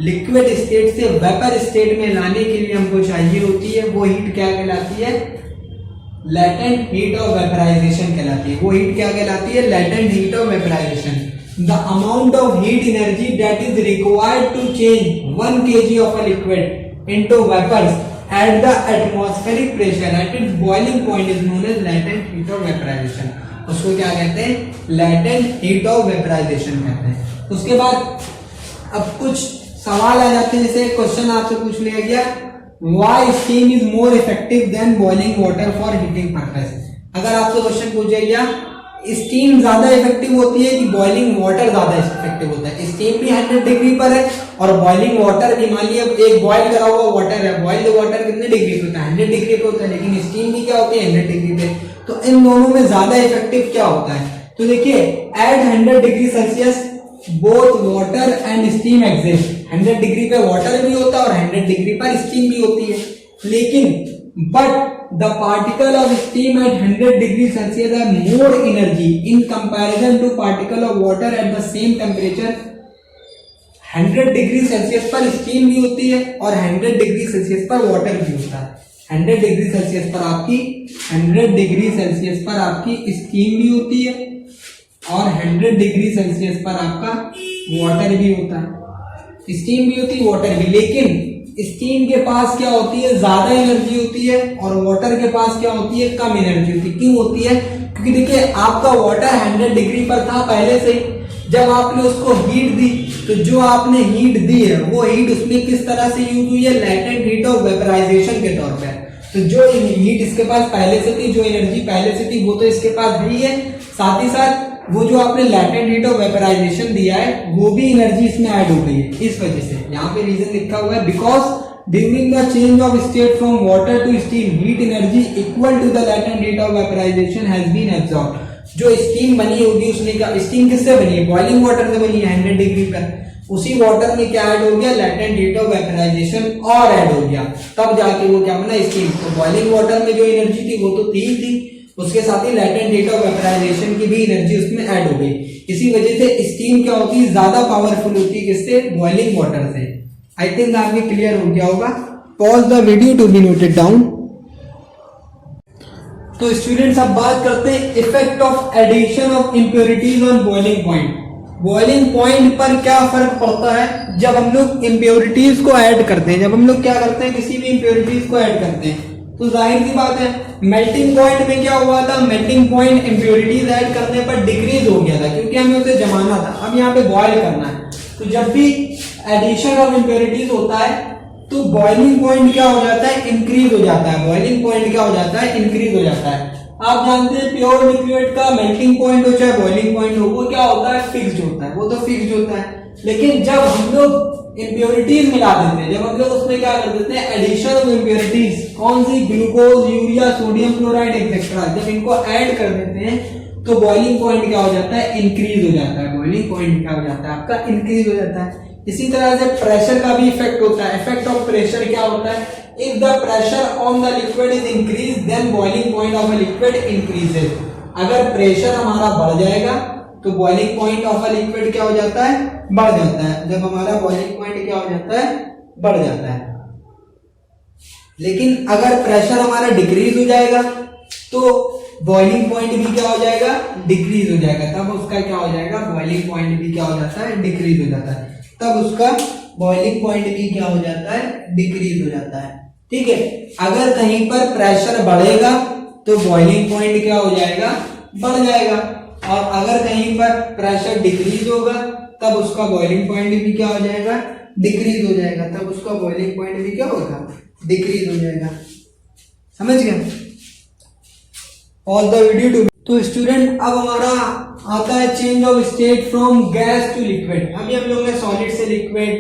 A: लिक्विड स्टेट से वेपर स्टेट में लाने के लिए हमको चाहिए होती है, वो हीट क्या कहलाती है, लैटेंट हीट ऑफ वेपराइजेशन कहलाती है। वो हीट क्या कहलाती है, latent heat of vaporisation. The amount of heat energy that is required to change 1 kg of a liquid into vapours at the atmospheric pressure at its boiling point is known as latent heat of vaporization। उसको क्या कहते हैं, latent heat of vaporization कहते हैं। उसके बाद अब कुछ सवाल आ जाते हैं, जैसे क्वेश्चन आपसे पूछ लिया गया, why steam is more effective than boiling water for heating purpose। अगर आपसे क्वेश्चन पूछा गया स्टीम ज्यादा इफेक्टिव होती है कि बॉइलिंग वाटर ज्यादा इफेक्टिव होता है, स्टीम भी 100 डिग्री पर है और बॉइलिंग वाटर भी, मान लिया एक बॉइल करा हुआ वाटर है, बॉइल्ड वाटर कितने डिग्री पे होता है, 100 डिग्री पे होता है, लेकिन स्टीम भी क्या होती है 100 डिग्री पे। तो इन दोनों में ज्यादा इफेक्टिव क्या होता है, तो देखिए at 100 degree Celsius both water and steam exist. 100 degree पे वाटर भी होता है और 100 डिग्री पर स्टीम भी होती है, लेकिन but the particle of steam at 100 degree Celsius have more energy in comparison to particle of water at the same temperature। 100 degree Celsius पर स्टीम भी होती है और 100 डिग्री सेल्सियस पर वाटर भी होता है। 100 डिग्री सेल्सियस पर आपकी 100 डिग्री सेल्सियस पर आपकी स्टीम भी होती है और 100 डिग्री सेल्सियस पर आपका वाटर भी होता है। स्टीम भी होती है, वाटर भी, लेकिन स्टीम के पास क्या होती है, ज्यादा एनर्जी होती है और वाटर के पास क्या होती है, कम एनर्जी होती है। क्यों होती है, क्योंकि देखिए आपका वाटर 100 डिग्री पर था पहले से, जब आपने उसको हीट दी तो जो आपने हीट दी है वो हीट उसमें किस तरह से यूज हुई है, लैटेंट हीट ऑफ वेपराइजेशन के तौर पर। तो जो हीट इसके पास पहले से थी, जो एनर्जी पहले से थी वो तो इसके पास भी है, साथ ही साथ वो जो आपने लैटेंट हीट ऑफ वेपराइजेशन दिया है वो भी एनर्जी इसमें ऐड हो गई है। इस वजह से यहाँ पे रीजन लिखा हुआ है, because during the change of state from water to steam heat energy equal to the latent heat of vaporisation has been absorbed. जो स्टीम बनी होगी उसने क्या, स्टीम किससे बनी है, बॉइलिंग वाटर से बनी है 100 डिग्री पर, उसी वाटर में क्या ऐड हो गया, लैटेंट हीट ऑफ वेपराइजेशन और ऐड हो गया, तब जाके वो क्या बना, स्टीम। तो बॉइलिंग वाटर में जो एनर्जी थी वो तो थी, उसके साथ ही लैटेंट हीट ऑफ वेपराइजेशन की भी एनर्जी उसमें ऐड हो गई। इसी वजह से स्टीम क्या होती है, ज्यादा पावरफुल होती है, किससे, बॉइलिंग वाटर से। आई थिंक आपके क्लियर हो गया होगा। Pause the video to be noted down. तो स्टूडेंट्स अब बात करते हैं effect of addition of impurities on boiling point. Boiling point पर क्या फर्क पड़ता है जब हम लोग इंप्योरिटीज को ऐड करते हैं। जब हम लोग क्या करते हैं, किसी भी इंप्योरिटीज को ऐड करते हैं, तो जाहिर सी बात है मेल्टिंग पॉइंट में क्या हुआ था, मेल्टिंग पॉइंट इंप्योरिटीज ऐड करने पर डिक्रीज हो गया था, क्योंकि हमें उसे जमाना था। अब यहाँ पे बॉयल करना है, तो जब भी एडिशन ऑफ इंप्योरिटीज होता है तो बॉइलिंग पॉइंट क्या हो जाता है, इंक्रीज हो जाता है। बॉइलिंग पॉइंट क्या हो जाता है, इंक्रीज हो जाता है। आप जानते हैं प्योर लिक्विड का मेल्टिंग पॉइंट हो चाहे बॉइलिंग पॉइंट हो, वो क्या होता है, फिक्स्ड होता है, वो तो फिक्स्ड होता है। लेकिन जब हम लोग इंप्योरिटीज मिला देते हैं, जब हम लोग उसमें क्या कर देते हैं, एडिशन ऑफ इंप्योरिटीज, कौन सी, glucose, urea, sodium chloride etcetera, जब इनको ऐड कर देते हैं तो बॉइलिंग पॉइंट क्या हो जाता है, इंक्रीज हो जाता है। बॉइलिंग पॉइंट क्या हो जाता है आपका, इंक्रीज हो जाता है। इसी तरह से प्रेशर का भी इफेक्ट होता है। इफेक्ट ऑफ प्रेशर क्या होता है, if the pressure on the liquid is increase then boiling point of a liquid increases. अगर प्रेशर हमारा बढ़ जाएगा तो boiling point of a liquid क्या हो जाता है, बढ़ जाता है। जब हमारा बॉइलिंग पॉइंट क्या हो जाता है, बढ़ जाता है। लेकिन अगर प्रेशर हमारा डिक्रीज हो जाएगा तो बॉइलिंग पॉइंट भी क्या हो जाएगा, डिक्रीज हो जाएगा। तब उसका क्या हो जाएगा, बॉइलिंग पॉइंट भी क्या हो जाता है, डिक्रीज हो जाता है। तब उसका बॉइलिंग पॉइंट भी क्या हो जाता है, डिक्रीज हो जाता है। ठीक है, अगर कहीं पर प्रेशर बढ़ेगा तो बॉइलिंग पॉइंट क्या हो जाएगा, बढ़ जाएगा, और अगर कहीं पर प्रेशर डिक्रीज होगा तब उसका बॉइलिंग पॉइंट भी क्या हो जाएगा, डिक्रीज हो जाएगा। तब उसका बॉइलिंग पॉइंट भी क्या होगा, डिक्रीज हो जाएगा। समझ गए। Pause the video to. तो स्टूडेंट अब हमारा आता है change of state from gas to liquid. अभी हम लोग ने सॉलिड से लिक्विड,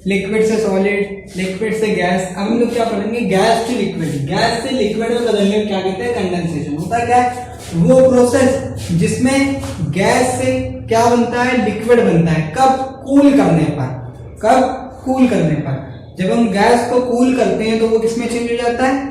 A: लिक्विड से सॉलिड, लिक्विड से गैस, अब हम लोग क्या पढ़ेंगे गैस टू लिक्विड। गैस से लिक्विड में बदलने को क्या कहते हैं कंडेंसेशन। होता है क्या है वो प्रोसेस जिसमें गैस से क्या बनता है लिक्विड बनता है। कब कूल करने पर, कब कूल करने पर। जब हम गैस को कूल करते हैं तो वो किसमें चेंज हो जाता है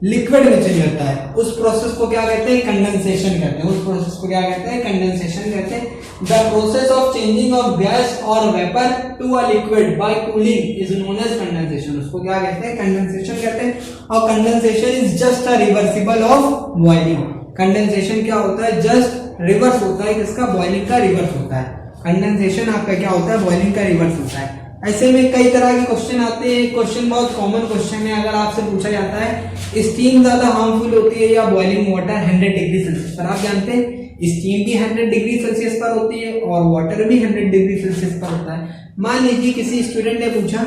A: लिक्विड में चेंज होता है। उस प्रोसेस को क्या कहते हैं कंडेंसेशन कहते हैं। उस प्रोसेस को क्या कहते हैं कंडेंसेशन कहते हैं। The process of changing of gas और vapour to a liquid by cooling is known as condensation. उसको क्या कहते हैं कंडेंसेशन कहते हैं। और condensation is just a reversible of boiling. Condensation क्या होता है जस्ट रिवर्स होता है किसका बॉइलिंग का रिवर्स होता है। कंडेंसेशन आपका क्या होता है बॉइलिंग का रिवर्स होता है। ऐसे में कई तरह के क्वेश्चन आते हैं। क्वेश्चन बहुत कॉमन क्वेश्चन है। अगर आपसे पूछा जाता है स्टीम ज्यादा हार्मफुल होती है या बॉइलिंग वाटर 100 डिग्री सेल्सियस पर। आप जानते हैं स्टीम भी 100 डिग्री सेल्सियस पर होती है और वाटर भी 100 डिग्री सेल्सियस पर होता है। मान लीजिए किसी स्टूडेंट ने पूछा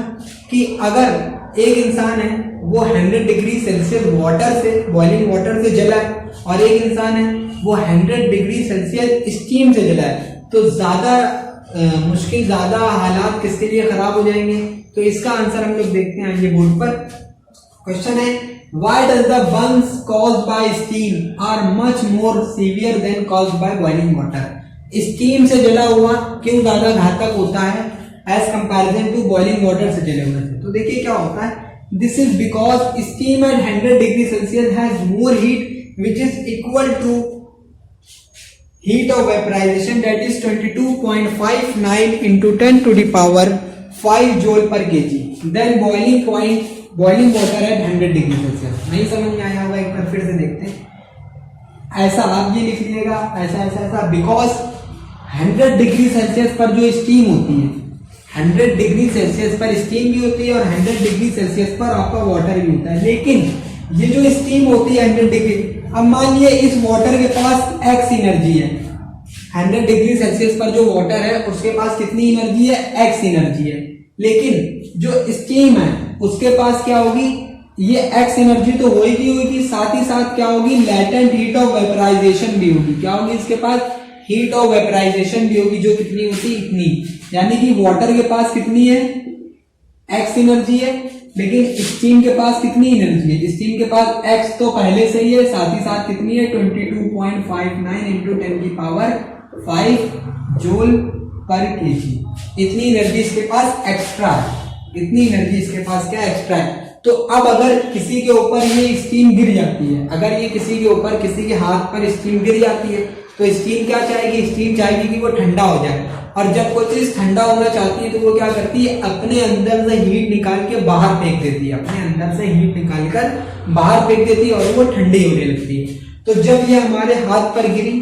A: कि अगर एक इंसान है वो 100 डिग्री सेल्सियस वाटर से बॉइलिंग वाटर से जला है और एक इंसान है वो 100 डिग्री सेल्सियस स्टीम से जला है, तो ज्यादा मुश्किल ज्यादा हालात किसके लिए खराब हो जाएंगे। तो इसका आंसर हम लोग देखते हैं आगे बोर्ड पर। क्वेश्चन है why does the burns caused by steam are much more severe than caused by boiling water. Steam से जला हुआ क्यों ज्यादा घातक होता है as comparison to boiling water से जले हुए से। तो देखिए क्या होता है this is because steam at 100 degree Celsius has more heat which is equal to heat of vaporization that is 22.59 into 10 to the power 5 joule per kg then boiling water at 100 degree celsius। नहीं समझ में आया होगा एक बार फिर से देखते हैं। ऐसा आप ये लिख लीजिएगा ऐसा ऐसा ऐसा बिकॉज 100 डिग्री सेल्सियस पर जो स्टीम होती है 100 डिग्री सेल्सियस पर स्टीम भी होती है और 100 डिग्री सेल्सियस पर आपका वाटर भी होता है। लेकिन ये जो स्टीम होती है 100 डिग्री, अब मान लिए इस वाटर के पास एक्स एनर्जी है। 100 डिग्री सेल्सियस पर जो वाटर है उसके पास कितनी एनर्जी है एक्स एनर्जी है। लेकिन जो स्टीम है उसके पास क्या होगी ये एक्स एनर्जी तो होगी साथ ही साथ क्या होगी लेटेंट हीट ऑफ वेपराइजेशन भी होगी। क्या होगी इसके पास हीट ऑफ वेपराइजेशन भी होगी जो कितनी होती इतनी। यानी कि वाटर के पास कितनी है एक्स एनर्जी है लेकिन स्टीम के पास कितनी एनर्जी है स्टीम के पास x तो पहले से ही है साथ ही साथ कितनी है 22.59 इंटू 10 की पावर 5 जूल पर केजी। इतनी एनर्जी इसके पास एक्स्ट्रा है। इतनी एनर्जी इसके पास क्या एक्स्ट्रा है। तो अब अगर किसी के ऊपर ये स्टीम गिर जाती है अगर ये किसी के ऊपर किसी के हाथ पर स्टीम गिर जाती है तो स्टीम क्या चाहेगी स्टीम चाहेगी कि वो ठंडा हो जाए। और जब कोई चीज ठंडा होना चाहती है तो वो क्या करती है अपने अंदर से हीट निकाल के बाहर फेंक देती है। अपने अंदर से हीट निकाल कर बाहर फेंक देती है और वो ठंडी होने लगती है। तो जब ये हमारे हाथ पर गिरी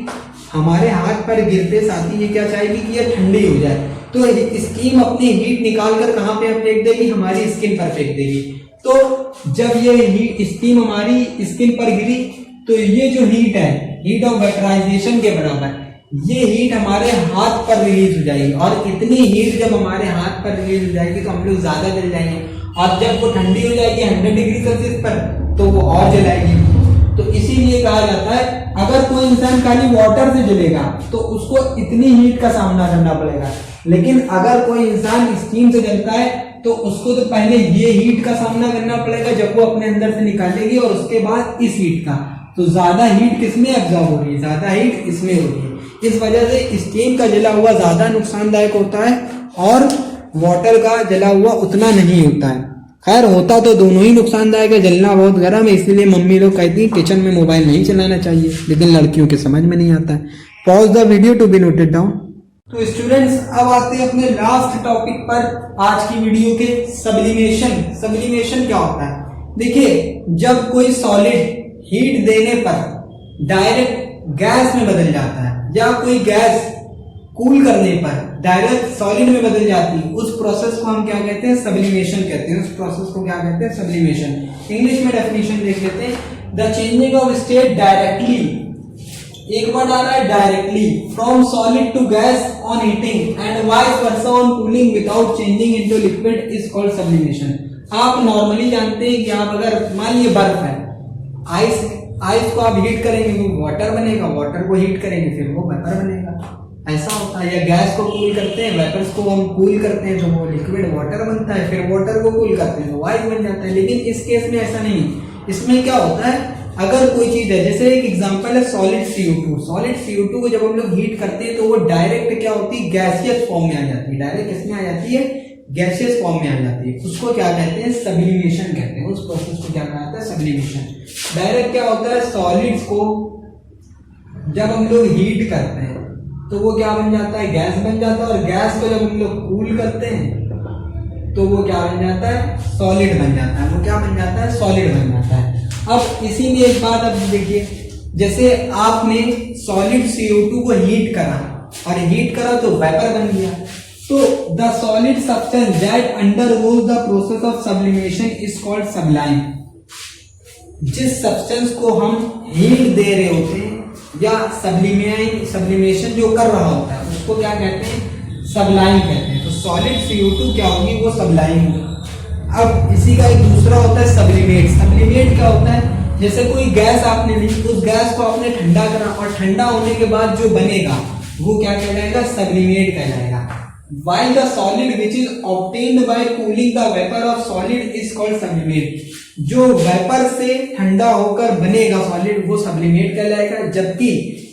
A: हमारे हाथ पर गिरते साथ ही ये क्या चाहेगी कि ये ठंडी हो जाए। तो स्टीम अपनी हीट निकाल कर कहाँ पे फेंक देगी हमारी स्किन पर फेंक देगी। तो जब ये स्टीम हमारी स्किन पर गिरी तो ये जो हीट है हीट ऑफ वेपराइजेशन के बराबर ये हीट हमारे हाथ पर रिलीज हो जाएगी। और इतनी हीट जब हमारे हाथ पर रिलीज हो जाएगी तो हम लोग ज्यादा जल जाएंगे। और जब वो ठंडी हो जाएगी 100 डिग्री सेल्सियस पर तो वो और जलाएगी। तो इसीलिए कहा जाता है अगर कोई इंसान खाली वाटर से जलेगा तो उसको इतनी हीट का सामना करना पड़ेगा। लेकिन अगर कोई इंसान स्टीम से जलता है तो उसको तो पहले ये हीट का सामना करना पड़ेगा जब वो अपने अंदर से निकालेगी और उसके बाद इस हीट का। तो ज्यादा हीट किसमें एब्जॉर्ब हो रही है ज्यादा हीट इसमें हो रही है। इस वजह से स्टीम का जला हुआ ज्यादा नुकसानदायक होता है और वाटर का जला हुआ उतना नहीं होता है। खैर होता तो दोनों ही नुकसानदायक है। जलना बहुत गर्म है इसलिए मम्मी लोग कहती है किचन में मोबाइल नहीं चलाना चाहिए लेकिन लड़कियों के समझ में नहीं आता है। Pause the video to be noted down. तो स्टूडेंट्स अब आते हैं अपने लास्ट टॉपिक पर आज की वीडियो के सब्लिमेशन। सब्लिमेशन क्या होता है देखिए जब कोई सॉलिड हीट देने पर डायरेक्ट गैस में बदल जाता है या कोई गैस कूल करने पर डायरेक्ट सॉलिड में बदल जाती है उस प्रोसेस को हम क्या कहते हैं सब्लिमेशन कहते हैं। उस प्रोसेस को क्या कहते हैं सब्लिमेशन। इंग्लिश में डेफिनेशन देख लेते हैं the changing of state directly एक वर्ड आ रहा है directly from solid to gas on heating and vice versa on cooling without changing into liquid is called sublimation. आप नॉर्मली जानते हैं कि आप अगर मान लीजिए बर्फ है आइस आइस को आप हीट करेंगे वो वाटर बनेगा, वाटर को हीट करेंगे फिर वो वेपर बनेगा, ऐसा होता है। या गैस को कूल करते हैं, वेपर्स को हम कूल करते हैं तो वो लिक्विड वाटर बनता है, फिर वाटर को कूल करते हैं तो आइस बन जाता है। लेकिन इस केस में ऐसा नहीं, इसमें क्या होता है, अगर कोई चीज है, जैसे एक एग्जांपल है सॉलिड CO2, सॉलिड CO2 को जब हम लोग हीट करते हैं तो वो डायरेक्ट क्या होती है, गैसियस फॉर्म में आ जाती है, डायरेक्ट किसमें आ जाती है, गैसियस फॉर्म में आ जाती है। उसको क्या कहते हैं, सब्लिमेशन कहते हैं, उस प्रोसेस को क्या कहते हैं, सब्लिमेशन। डायरेक्ट क्या होता है, सॉलिड्स को जब हम लोग हीट करते हैं तो वो क्या बन जाता है, गैस बन जाता है, और गैस को जब हम लोग कूल करते हैं तो वो क्या बन जाता है, सॉलिड बन जाता है, वो क्या बन जाता है, सॉलिड बन जाता है। अब इसी में एक बात अब देखिए, जैसे आपने सॉलिड CO2 को हीट करा और हीट करा तो वेपर बन गया, तो the solid substance that undergoes the process of sublimation is called Sublime. जिस सब्सटेंस को हम हीट दे रहे होते हैं या सब्लिमेशन जो कर रहा होता है उसको क्या कहते हैं, सबलाइम कहते हैं। तो सॉलिड CO2 क्या होगी, वो सबलाइम होगी। अब इसी का एक दूसरा होता है सब्लिमेट। सब्लिमेट क्या होता है, जैसे कोई गैस आपने ली, उस गैस को आपने ठंडा करा और ठंडा होने के बाद जो बनेगा वो क्या कहलाएगा, सब्लिमेट कहलाएगा। While the solid which is obtained by cooling the vapor of solid is called sublimate। जो वेपर से ठंडा होकर बनेगा सॉलिड वो सब्लिमेट कहलाएगा, जबकि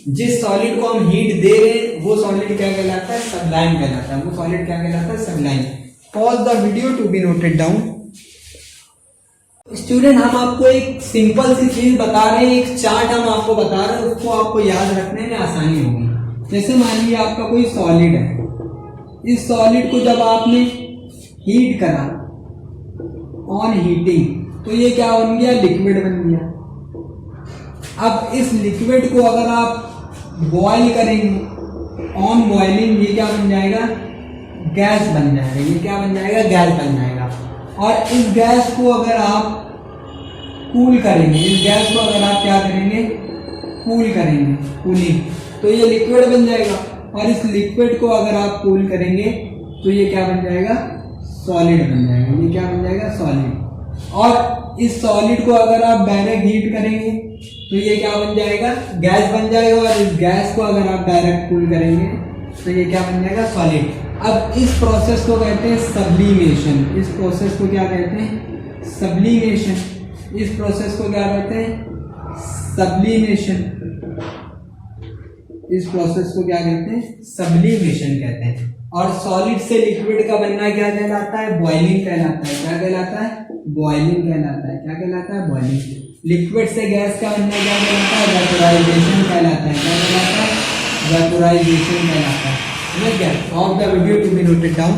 A: जिस सॉलिड को हम हीट दे रहे हैं वो सॉलिड क्या कहलाता है, सबलाइम कहलाता है। वो सॉलिड क्या कहलाता है, sublime. Pause the video to be noted down. Student, हम आपको एक सिंपल सी चीज बता रहे हैं, एक चार्ट हम आपको बता रहे हैं, उसको आपको याद रखने में आसानी होगी। जैसे मान लीजिए आपका कोई सॉलिड है, इस सॉलिड को जब आपने हीट करा, ऑन हीटिंग, तो ये क्या बन गया, लिक्विड बन गया। अब इस लिक्विड को अगर आप बॉयल करेंगे, ऑन बॉइलिंग, ये क्या बन जाएगा, गैस बन जाएगा। ये क्या बन जाएगा, गैस बन जाएगा। और इस गैस को अगर आप कूल करेंगे, इस गैस को अगर आप क्या करेंगे, कूल करेंगे, कूलिंग, तो ये लिक्विड बन जाएगा। और इस लिक्विड को अगर आप कूल करेंगे तो ये क्या बन जाएगा, सॉलिड बन जाएगा। ये क्या बन जाएगा, सॉलिड। और इस सॉलिड को अगर आप डायरेक्ट हीट करेंगे तो ये क्या बन जाएगा, गैस बन जाएगा। और इस गैस को अगर आप डायरेक्ट कूल करेंगे तो ये क्या बन जाएगा, सॉलिड। अब इस प्रोसेस को कहते हैं सब्लिमेशन। इस प्रोसेस को क्या कहते हैं, सब्लिमेशन। इस प्रोसेस को क्या कहते हैं, सब्लिमेशन। इस प्रोसेस को क्या कहते हैं, सब्लिमेशन कहते हैं। और सॉलिड से लिक्विड का बनना क्या कहलाता है, बॉइलिंग कहलाता है। क्या कहलाता है, बॉइलिंग कहलाता है। क्या कहलाता है, बॉइलिंग। लिक्विड से गैस का बनना क्या कहलाता है, वेपोराइजेशन कहलाता है। क्या कहलाता है, वेपोराइजेशन कहलाता है। Off the video to be noted down.